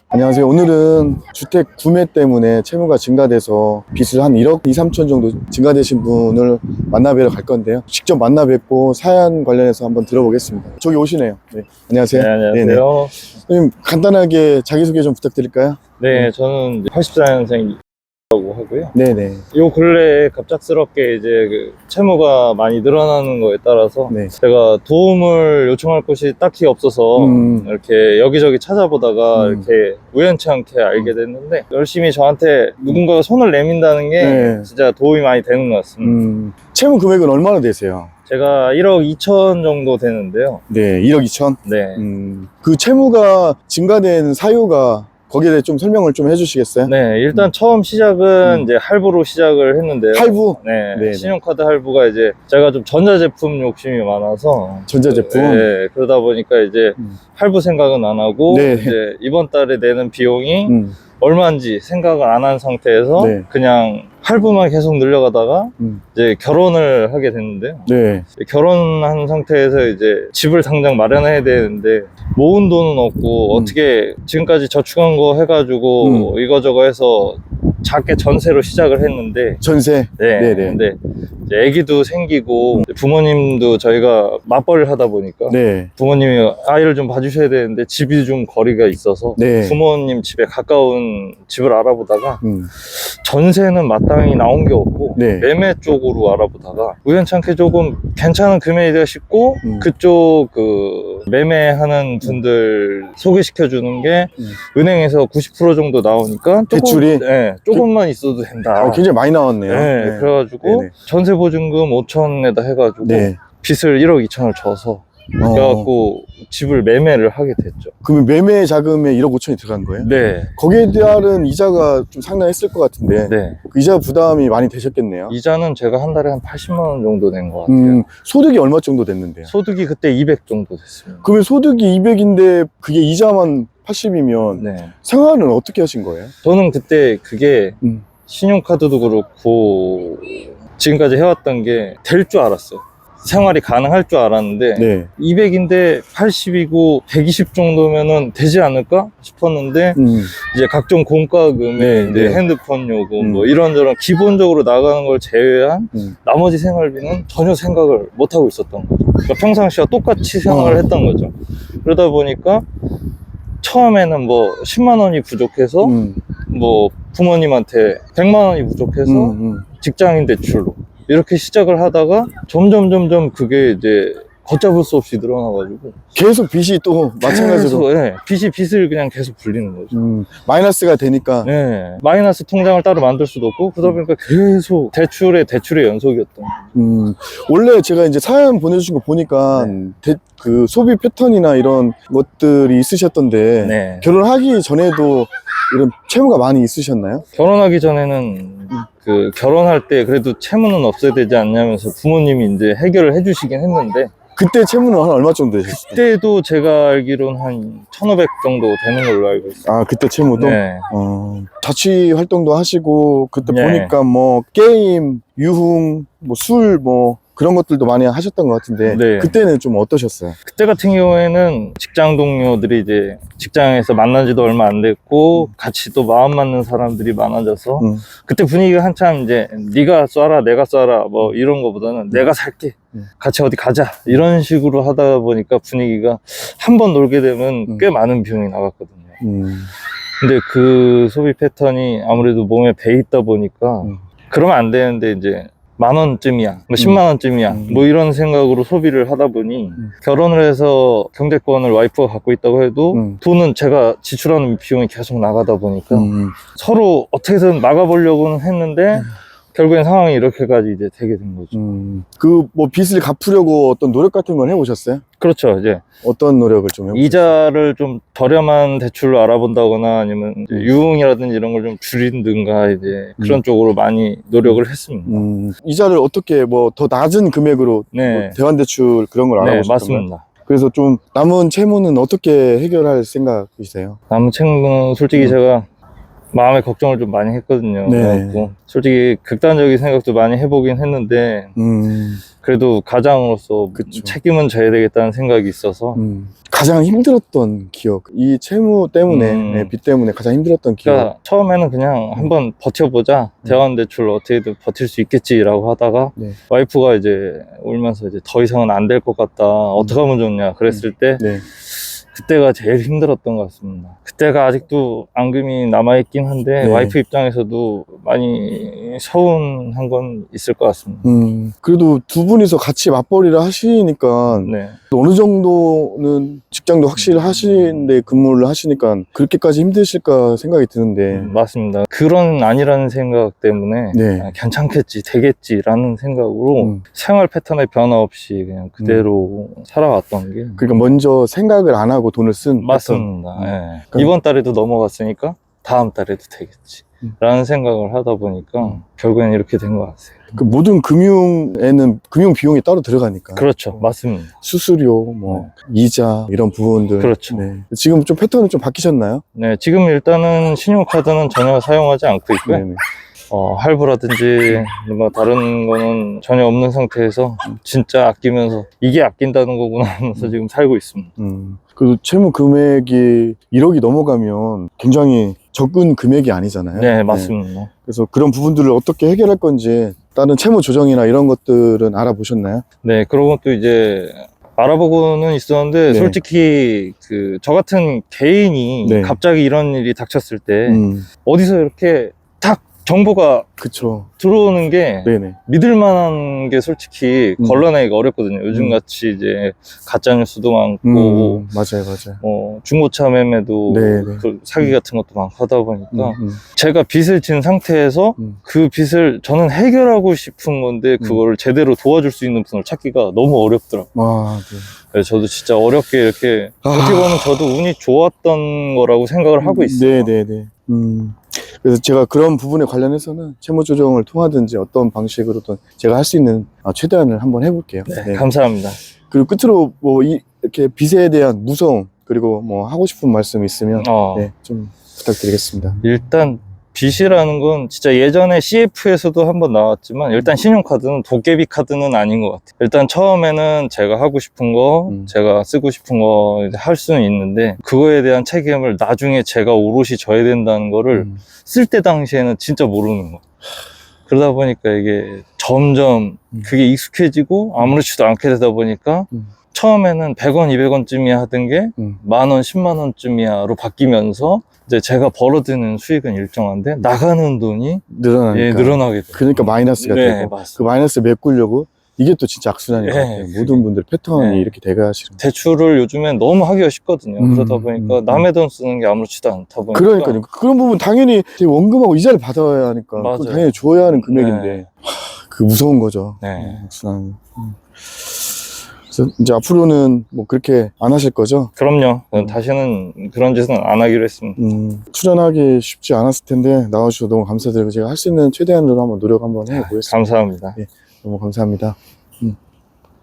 안녕하세요. 오늘은 주택 구매 때문에 채무가 증가돼서 빚을 한 1억 2, 3천 정도 증가되신 분을 만나뵈러 갈 건데요. 직접 만나 뵙고 사연 관련해서 한번 들어보겠습니다. 저기 오시네요. 네. 안녕하세요. 네, 안녕하세요. 선생님, 간단하게 자기소개 좀 부탁드릴까요? 네, 저는 84년생이라고 하고요. 네네. 요 근래에 갑작스럽게 이제 그 채무가 많이 늘어나는 거에 따라서 네. 제가 도움을 요청할 곳이 딱히 없어서 이렇게 여기저기 찾아보다가 이렇게 우연치 않게 알게 됐는데 열심히 저한테 누군가가 손을 내민다는 게 네. 진짜 도움이 많이 되는 것 같습니다. 채무 금액은 얼마나 되세요? 제가 1억 2천 정도 되는데요. 네, 1억 2천? 네. 그 채무가 증가된 사유가 거기에 대해 좀 설명을 좀 해주시겠어요? 네, 일단 처음 시작은 이제 할부로 시작을 했는데요. 할부? 네, 네네. 신용카드 할부가 이제 제가 좀 전자제품 욕심이 많아서 전자제품? 네, 그러다 보니까 이제 할부 생각은 안 하고 네. 이제 이번 달에 내는 비용이 음. 얼마인지 생각을 안 한 상태에서 네. 그냥 할부만 계속 늘려가다가 이제 결혼을 하게 됐는데요. 네. 결혼한 상태에서 이제 집을 당장 마련해야 되는데 모은 돈은 없고 어떻게 지금까지 저축한 거 해가지고 이거저거 해서 작게 전세로 시작을 했는데 전세? 네. 네네. 근데 이제 아기도 생기고 부모님도 저희가 맞벌이를 하다 보니까 네. 부모님이 아이를 좀 봐주셔야 되는데 집이 좀 거리가 있어서 네. 부모님 집에 가까운 집을 알아보다가 전세는 마땅히 나온 게 없고 네. 매매 쪽으로 알아보다가 우연찮게 조금 괜찮은 금액이다 싶고 그쪽 그 매매하는 분들 소개시켜 주는 게 은행에서 90% 정도 나오니까 조금, 대출이? 네, 조금만 있어도 된다. 굉장히 많이 나왔네요. 네, 네. 그래가지고 네네. 전세보증금 5천에다 해가지고 네. 빚을 1억 2천을 져서 그래갖고 집을 매매를 하게 됐죠. 그러면 매매 자금에 1억 5천이 들어간 거예요? 네. 거기에 따른 이자가 좀 상당했을 것 같은데 네. 그 이자 부담이 많이 되셨겠네요. 이자는 제가 한 달에 한 80만 원 정도 된 것 같아요. 소득이 얼마 정도 됐는데요? 소득이 그때 200 정도 됐습니다. 그러면 소득이 200인데 그게 이자만 80이면 네. 생활은 어떻게 하신 거예요? 저는 그때 그게 신용카드도 그렇고 지금까지 해왔던 게 될 줄 알았어요. 생활이 가능할 줄 알았는데 네. 200인데 80이고 120 정도면은 되지 않을까 싶었는데 이제 각종 공과금에 네, 이제 네. 핸드폰 요금 뭐 이런저런 기본적으로 나가는 걸 제외한 나머지 생활비는 전혀 생각을 못 하고 있었던 거죠. 그러니까 평상시와 똑같이 생활을 했던 거죠. 그러다 보니까 처음에는 뭐 10만 원이 부족해서 뭐 부모님한테 100만 원이 부족해서 직장인 대출로 이렇게 시작을 하다가 점점 그게 이제 걷잡을 수 없이 늘어나가지고 계속 빚이 또 마찬가지로 계속, 네, 빚을 그냥 계속 불리는 거죠. 마이너스가 되니까 네, 마이너스 통장을 따로 만들 수도 없고 그러다 보니까 계속 대출의 연속이었던 거죠. 원래 제가 이제 사연 보내주신 거 보니까 그 소비 패턴이나 이런 것들이 있으셨던데 네. 결혼하기 전에도 이런 채무가 많이 있으셨나요? 결혼하기 전에는 그 결혼할 때 그래도 채무는 없어야 되지 않냐면서 부모님이 이제 해결을 해주시긴 했는데 그때 채무는 한 얼마 정도 되셨어요? 그때도 제가 알기로는 한 1,500 정도 되는 걸로 알고 있어요. 아, 그때 채무도? 네. 자취 활동도 하시고 그때 네. 보니까 뭐 게임, 유흥, 뭐 술 뭐 그런 것들도 많이 하셨던 것 같은데 네. 그때는 좀 어떠셨어요? 그때 같은 경우에는 직장 동료들이 이제 직장에서 만난 지도 얼마 안 됐고 같이 또 마음 맞는 사람들이 많아져서 그때 분위기가 한참 이제 네가 쏴라 내가 쏴라 뭐 이런 거보다는 내가 살게 같이 어디 가자 이런 식으로 하다 보니까 분위기가 한 번 놀게 되면 꽤 많은 비용이 나갔거든요. 근데 그 소비 패턴이 아무래도 몸에 배 있다 보니까 그러면 안 되는데 이제 10,000원쯤이야, 뭐 10만원쯤이야, 뭐 이런 생각으로 소비를 하다 보니 결혼을 해서 경제권을 와이프가 갖고 있다고 해도 돈은 제가 지출하는 비용이 계속 나가다 보니까 서로 어떻게든 막아보려고는 했는데 결국엔 상황이 이렇게까지 이제 되게 된 거죠. 그 뭐 빚을 갚으려고 어떤 노력 같은 건 해보셨어요? 그렇죠. 이제 어떤 노력을 좀 해보셨어요? 이자를 좀 저렴한 대출로 알아본다거나 아니면 이제 유흥이라든지 이런 걸 좀 줄이든가 이제 그런 쪽으로 많이 노력을 했습니다. 이자를 어떻게 뭐 더 낮은 금액으로 네. 뭐 대환대출 그런 걸 네, 알아보셨던 맞습니다. 거예요? 그래서 좀 남은 채무는 어떻게 해결할 생각이세요? 남은 채무는 솔직히 제가 마음의 걱정을 좀 많이 했거든요. 네. 그래갖고 솔직히 극단적인 생각도 많이 해보긴 했는데 그래도 가장으로서 그쵸. 책임은 져야 되겠다는 생각이 있어서 가장 힘들었던 기억, 이 채무 때문에, 네, 빚 때문에 가장 힘들었던 기억. 그러니까 처음에는 그냥 한번 버텨보자. 대환 대출 어떻게든 버틸 수 있겠지라고 하다가 네. 와이프가 이제 울면서 이제 더 이상은 안 될 것 같다. 어떻게 하면 좋냐. 그랬을 때 네. 그때가 제일 힘들었던 것 같습니다. 그때가 아직도 앙금이 남아있긴 한데 네. 와이프 입장에서도 많이 서운한 건 있을 것 같습니다. 그래도 두 분이서 같이 맞벌이를 하시니까 네. 어느 정도는 직장도 확실하신데 근무를 하시니까 그렇게까지 힘드실까 생각이 드는데. 맞습니다. 그런 아니라는 생각 때문에 네. 아, 괜찮겠지, 되겠지라는 생각으로 생활 패턴의 변화 없이 그냥 그대로 살아왔던 게 그러니까 먼저 생각을 안 하고 돈을 쓴 맞습니다. 패턴. 예. 그럼- 이번 달에도 넘어갔으니까 다음 달에도 되겠지. 라는 생각을 하다 보니까 결국엔 이렇게 된 것 같아요. 그 모든 금융에는 금융 비용이 따로 들어가니까. 그렇죠. 맞습니다. 수수료, 뭐 이자 이런 부분들. 그렇죠. 네. 지금 좀 패턴이 좀 바뀌셨나요? 네, 지금 일단은 신용카드는 전혀 사용하지 않고 있고요. 네네. 할부라든지 뭐 다른 거는 전혀 없는 상태에서 진짜 아끼면서 이게 아낀다는 거구나 하면서 지금 살고 있습니다. 그 채무 금액이 1억이 넘어가면 굉장히 적은 금액이 아니잖아요. 네, 맞습니다. 그래서 그런 부분들을 어떻게 해결할 건지 다른 채무 조정이나 이런 것들은 알아보셨나요? 네, 그런 것도 이제 알아보고는 있었는데 네. 솔직히 그 저 같은 개인이 네. 갑자기 이런 일이 닥쳤을 때 어디서 이렇게 딱 정보가 그쵸. 들어오는 게 네네. 믿을 만한 게 솔직히 걸러내기가 어렵거든요. 요즘 같이 이제 가짜 뉴스도 많고 맞아요, 맞아요. 중고차 매매도 네네. 그 사기 같은 것도 많고 하다 보니까 제가 빚을 진 상태에서 그 빚을 저는 해결하고 싶은 건데 그거를 제대로 도와줄 수 있는 분을 찾기가 너무 어렵더라고요. 아, 네. 그래서 저도 진짜 어렵게 이렇게 어떻게 보면 저도 운이 좋았던 거라고 생각을 하고 있어요. 네네네. 그래서 제가 그런 부분에 관련해서는 채무 조정을 통하든지 어떤 방식으로든 제가 할 수 있는 최대한을 한번 해볼게요. 네, 감사합니다. 그리고 끝으로 뭐 이렇게 빚에 대한 무서움 그리고 뭐 하고 싶은 말씀 있으면 네, 좀 부탁드리겠습니다. 일단 빚이라는 건 진짜 예전에 CF에서도 한번 나왔지만 일단 신용카드는 도깨비 카드는 아닌 것 같아요. 일단 처음에는 제가 하고 싶은 거 제가 쓰고 싶은 거 할 수는 있는데 그거에 대한 책임을 나중에 제가 오롯이 져야 된다는 거를 쓸 때 당시에는 진짜 모르는 거예요. 그러다 보니까 이게 점점 그게 익숙해지고 아무렇지도 않게 되다 보니까 처음에는 100원, 200원쯤이야 하던 게 만원, 10만원쯤이야로 바뀌면서 이제 제가 벌어들이는 수익은 일정한데 나가는 돈이 늘어나니까. 늘어나게 돼요. 그러니까 마이너스가 네, 되고 맞습니다. 그 마이너스 메꾸려고 이게 또 진짜 악순환인 것 같아요. 모든 분들 패턴이 이렇게 돼가시는 거예요. 대출을 요즘엔 너무 하기가 쉽거든요. 그러다 보니까 남의 돈 쓰는 게 아무렇지도 않다 보니까 그러니까요. 그런 부분 당연히 원금하고 이자를 받아야 하니까 맞아요. 그건 당연히 줘야 하는 금액인데 그 무서운 거죠. 네. 악순환. 그래서 이제 앞으로는 뭐 그렇게 안 하실 거죠? 그럼요. 다시는 그런 짓은 안 하기로 했습니다. 출연하기 쉽지 않았을 텐데 나와주셔서 너무 감사드리고 제가 할 수 있는 최대한으로 한번 노력 한번 해보겠습니다. 감사합니다. 네, 너무 감사합니다.